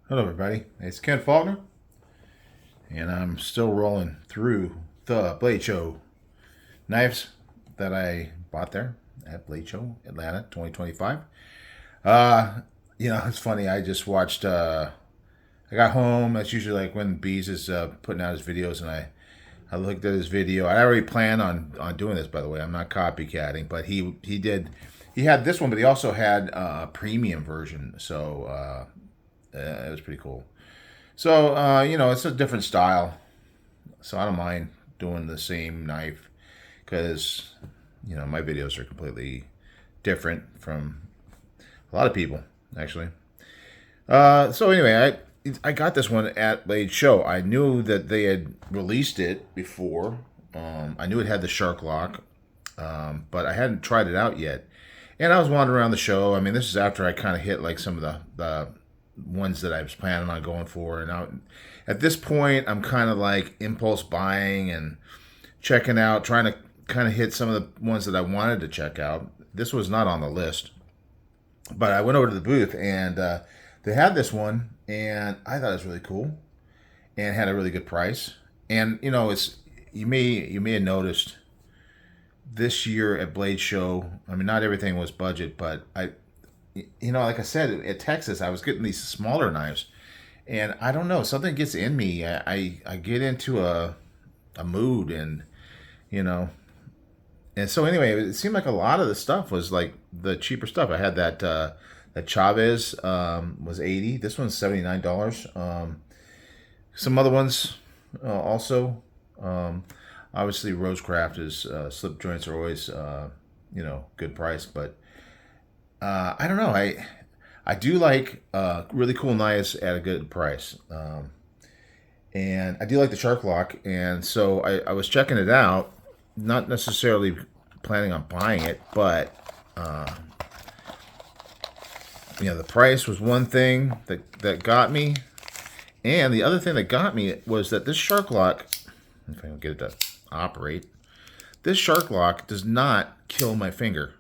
Hello, everybody. It's Ken Faulkner, and I'm still rolling through the Blade Show knives that I bought there at Blade Show Atlanta 2025. Uh, it's funny. I just watched. I got home. That's usually like when Bees is putting out his videos, and I looked at his video. I already planned on doing this, by the way. I'm not copycatting, but he did. He had this one, but he also had a premium version. So it was pretty cool. So, it's a different style. So I don't mind doing the same knife because, my videos are completely different from a lot of people, actually. So anyway, I got this one at Blade Show. I knew that they had released it before. I knew it had the shark lock, but I hadn't tried it out yet. And I was wandering around the show. I mean, this is after I kind of hit like some of the ones that I was planning on going for. And at this point, I'm kind of like impulse buying and checking out, trying to kind of hit some of the ones that I wanted to check out. This was not on the list, but I went over to the booth and they had this one, and I thought it was really cool and had a really good price. And it's you may have noticed this year at Blade Show. I mean, not everything was budget, but like I said, at Texas, I was getting these smaller knives, and I don't know, something gets in me. I get into a mood, and you know, and so anyway, it seemed like a lot of the stuff was like the cheaper stuff. I had that Chavez was 80. This one's $79. Some other ones also. Obviously, Rosecraft is slip joints are always good price, but I don't know. I do like really cool knives at a good price, and I do like the shark lock. And so I was checking it out, not necessarily planning on buying it, but the price was one thing that got me, and the other thing that got me was that this shark lock, if I can get it to operate, this shark lock does not kill my finger.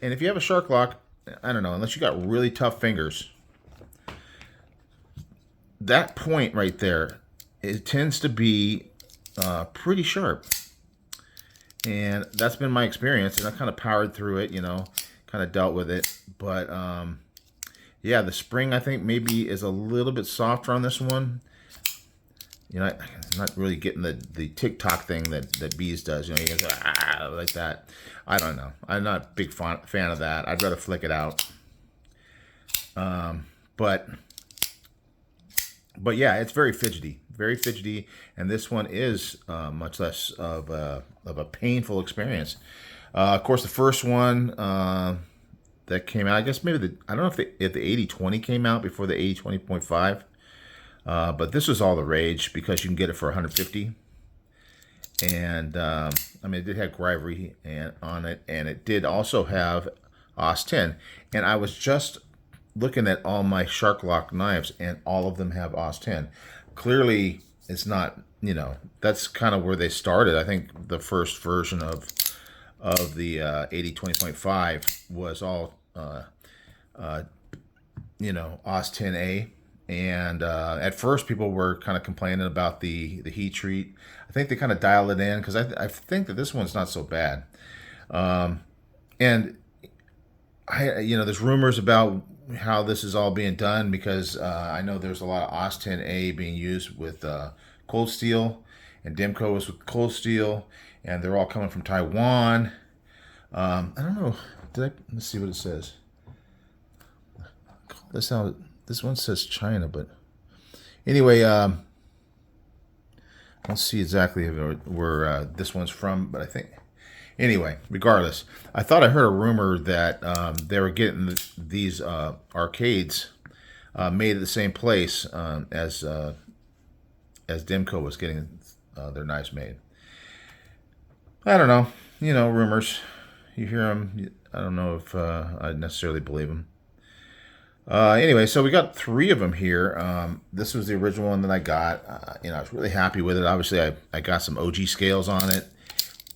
And if you have a shark lock, I don't know, unless you got really tough fingers, that point right there, it tends to be pretty sharp. And that's been my experience, and I kind of powered through it, kind of dealt with it. But yeah, the spring I think maybe is a little bit softer on this one. I'm not really getting the TikTok thing that Bees does. You goes like that. I don't know. I'm not a big fan of that. I'd rather flick it out. But yeah, it's very fidgety, and this one is much less of a painful experience. Of course, the first one that came out, I guess maybe I don't know if the 80-20 came out before the 80-20.5. But this was all the rage because you can get it for 150, and I mean, it did have Grivery on it, and it did also have OS 10. And I was just looking at all my shark lock knives, and all of them have OS 10. Clearly, it's not. That's kind of where they started. I think the first version of the 80-20.5 was all OS 10A. And at first, people were kind of complaining about the heat treat. I think they kind of dialed it in because I think that this one's not so bad. And there's rumors about how this is all being done because I know there's a lot of OS 10A being used with cold steel, and Demco is with cold steel, and they're all coming from Taiwan. I don't know. Let's see what it says. This one says China, but anyway, I don't see exactly where this one's from, but I think anyway. Regardless, I thought I heard a rumor that they were getting these arcades made at the same place as Demco was getting their knives made. I don't know. Rumors. You hear them. I don't know if I necessarily believe them. Anyway, so we got 3 of them here. This was the original one that I got. I was really happy with it. Obviously, I got some OG scales on it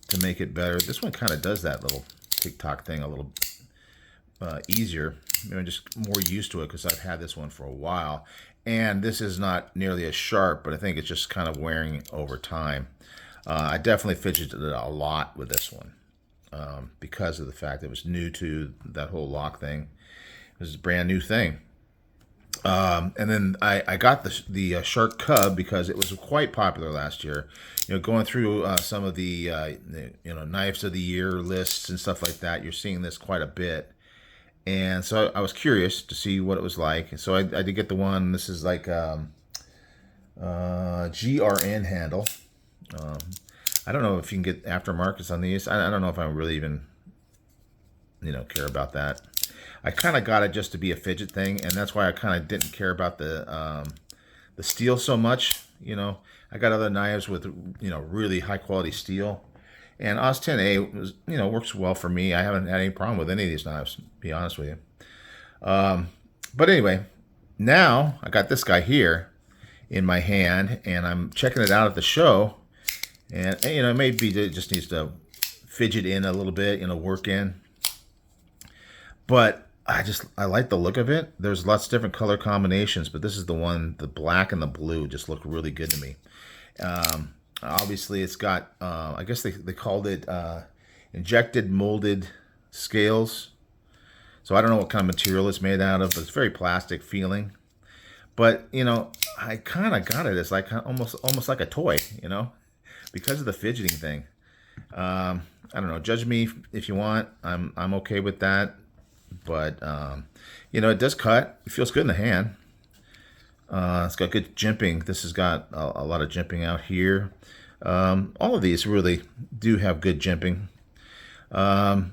to make it better. This one kind of does that little TikTok thing a little easier. I'm just more used to it because I've had this one for a while. And this is not nearly as sharp, but I think it's just kind of wearing over time. I definitely fidgeted a lot with this one because of the fact that it was new to that whole lock thing. It was a brand new thing. And then I got the Shark Cub because it was quite popular last year. Going through some of the knives of the year lists and stuff like that, you're seeing this quite a bit. And so I was curious to see what it was like. And so I did get the one. This is like GRN handle. I don't know if you can get aftermarkets on these. I don't know if I really even care about that. I kind of got it just to be a fidget thing, and that's why I kind of didn't care about the steel so much. I got other knives with really high quality steel, and OS 10A was works well for me. I haven't had any problem with any of these knives, to be honest with you. But anyway, now I got this guy here in my hand, and I'm checking it out at the show, and maybe it just needs to fidget in a little bit, work in. But I like the look of it. There's lots of different color combinations, but this is the one, the black and the blue just look really good to me. Obviously it's got, I guess they called it injected molded scales. So I don't know what kind of material it's made out of, but it's very plastic feeling. But, I kind of got it as like almost like a toy, because of the fidgeting thing. I don't know, judge me if you want. I'm okay with that. But, it does cut. It feels good in the hand. It's got good jimping. This has got a lot of jimping out here. All of these really do have good jimping. I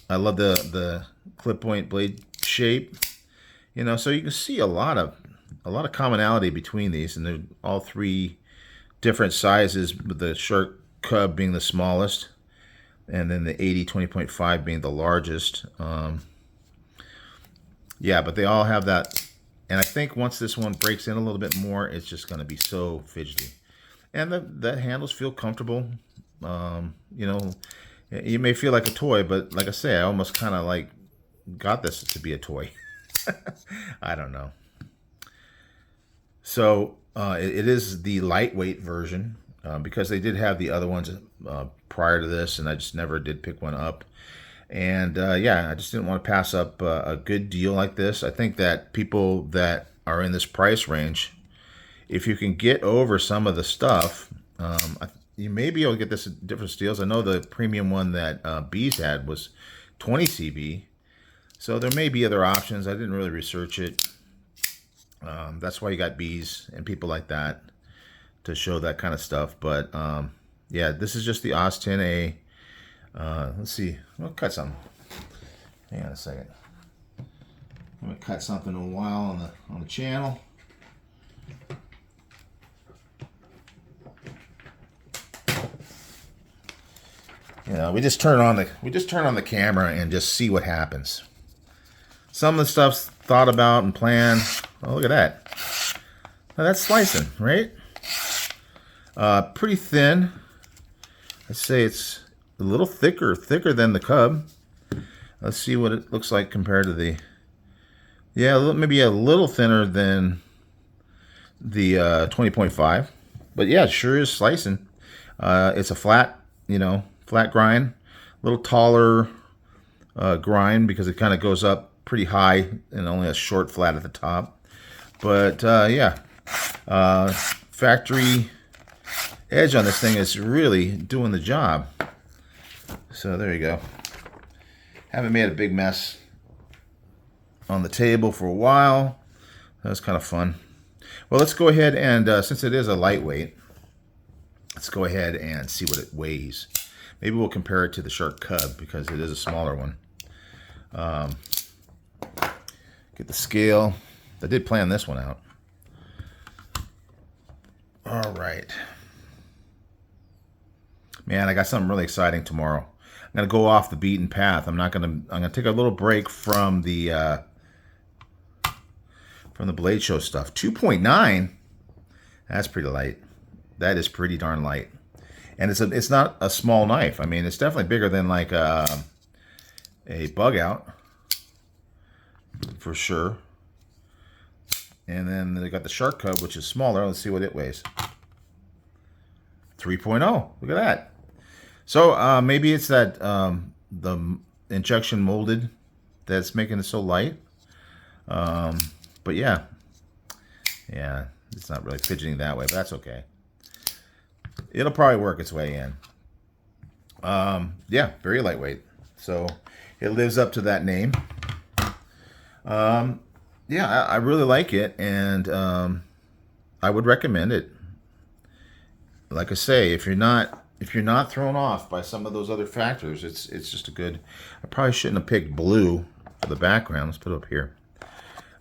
love the clip point blade shape. So you can see a lot of commonality between these, and they're all three different sizes, with the Shark Cub being the smallest, and then the 80 20.5 being the largest. Yeah, but they all have that. And I think once this one breaks in a little bit more, it's just going to be so fidgety. And the handles feel comfortable. You may feel like a toy, but like I say, I almost kind of like got this to be a toy. I don't know. So it is the lightweight version because they did have the other ones prior to this, and I just never did pick one up. And I just didn't want to pass up a good deal like this. I think that people that are in this price range, if you can get over some of the stuff, you may be able to get this at different steels. I know the premium one that Bees had was 20 CB. So there may be other options. I didn't really research it. That's why you got Bees and people like that to show that kind of stuff. But this is just the OS 10A. Let's see. We'll cut something. Hang on a second. I'm gonna cut something in a while on the channel. We just turn on the camera and just see what happens. Some of the stuff's thought about and planned. Oh, look at that. Now that's slicing, right? Pretty thin. I'd say it's a little thicker than the Cub. Let's see what it looks like compared to the, maybe a little thinner than the 20.5. But yeah, it sure is slicing. It's a flat grind, a little taller grind because it kind of goes up pretty high and only a short flat at the top. But factory edge on this thing is really doing the job. So there you go. Haven't made a big mess on the table for a while. That was kind of fun. Well, let's go ahead and, since it is a lightweight, let's go ahead and see what it weighs. Maybe we'll compare it to the Shark Cub because it is a smaller one. Get the scale. I did plan this one out. All right. Man, I got something really exciting tomorrow. I'm gonna go off the beaten path. I'm gonna take a little break from the Blade Show stuff. 2.9. That's pretty light. That is pretty darn light. And it's not a small knife. I mean, it's definitely bigger than like a bug out. for sure. And then they got the Shark Cub, which is smaller. Let's see what it weighs. 3.0. Look at that. So maybe it's that the injection molded that's making it so light. But yeah, it's not really fidgeting that way, but that's okay. It'll probably work its way in. Yeah, very lightweight. So it lives up to that name. Yeah, I really like it, and I would recommend it. Like I say, if you're not thrown off by some of those other factors, it's just a good. I probably shouldn't have picked blue for the background. Let's put it up here.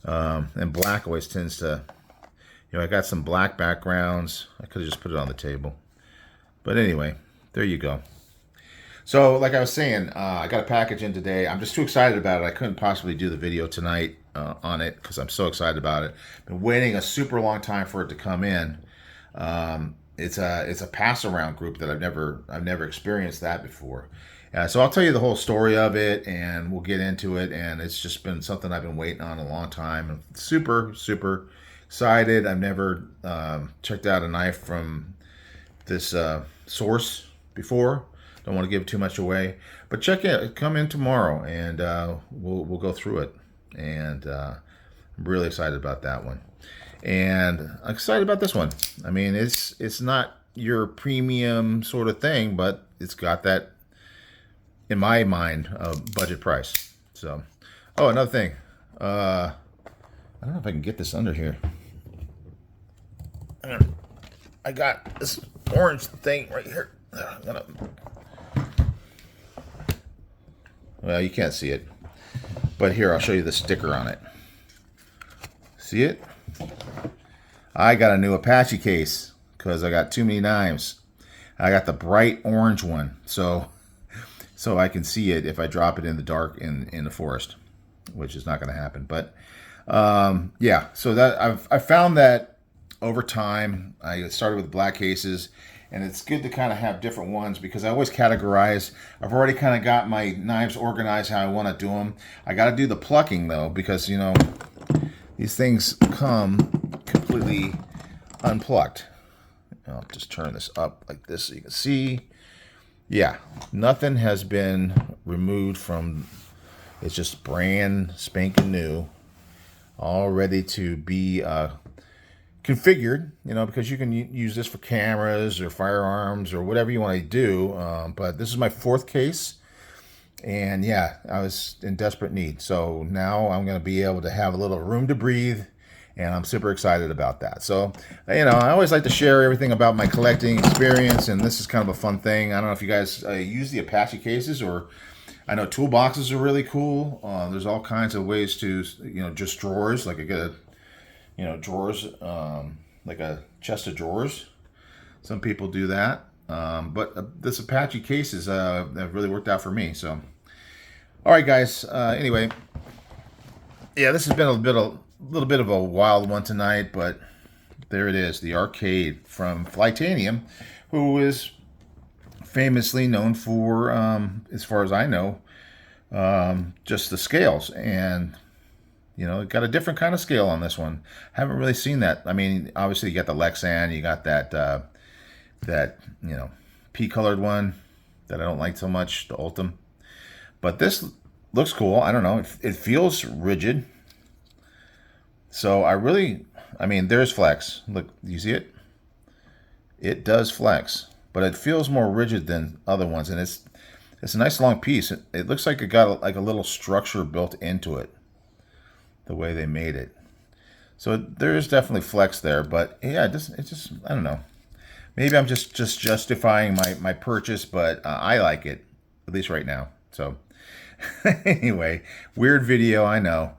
And black always tends to, I got some black backgrounds. I could have just put it on the table, but anyway, there you go. So, like I was saying, I got a package in today. I'm just too excited about it. I couldn't possibly do the video tonight on it because I'm so excited about it. Been waiting a super long time for it to come in. It's a pass around group that I've never experienced that before. So I'll tell you the whole story of it, and we'll get into it. And it's just been something I've been waiting on a long time. I'm super excited. I've never checked out a knife from this source before. Don't want to give too much away, but check it. Come in tomorrow, and we'll go through it. And I'm really excited about that one, and I'm excited about this one. I mean, it's not your premium sort of thing, but it's got that, in my mind, budget price. So, oh, another thing. I don't know if I can get this under here. I got this orange thing right here. I'm gonna. Well, you can't see it, but here, I'll show you the sticker on it. See it? I got a new Apache case because I got too many knives. I got the bright orange one, so I can see it if I drop it in the dark in the forest, which is not going to happen. But yeah, so that I found that over time. I started with black cases, and it's good to kind of have different ones because I always categorize. I've already kind of got my knives organized how I want to do them. I got to do the plucking though, because these things come completely unplucked. I'll just turn this up like this so you can see. Yeah, nothing has been removed from. It's just brand spanking new, all ready to be configured, because you can use this for cameras or firearms or whatever you want to do. But this is my fourth case, and yeah, I was in desperate need. So now I'm going to be able to have a little room to breathe, and I'm super excited about that. So, I always like to share everything about my collecting experience, and this is kind of a fun thing. I don't know if you guys use the Apache cases, or I know toolboxes are really cool. There's all kinds of ways to, just drawers, like I get a drawers, like a chest of drawers. Some people do that. But this Apache cases have really worked out for me. So, all right, guys. Anyway, yeah, this has been a little bit of a wild one tonight, but there it is, the arcade from Flytanium, who is famously known for, as far as I know, just the scales. And it got a different kind of scale on this one. Haven't really seen that. I mean, obviously you got the Lexan, you got that pea-colored one that I don't like so much, the Ultim. But this looks cool. I don't know. It feels rigid. So there's flex. Look, you see it? It does flex, but it feels more rigid than other ones, and it's a nice long piece. It looks like it got a little structure built into it, the way they made it. So there is definitely flex there, but yeah, it just I don't know. Maybe I'm just justifying my purchase, but I like it, at least right now. So anyway, weird video, I know.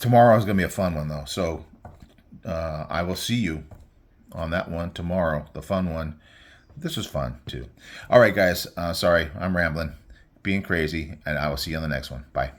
Tomorrow is going to be a fun one, though. So I will see you on that one tomorrow, the fun one. This was fun, too. All right, guys. Sorry, I'm rambling, being crazy, and I will see you on the next one. Bye.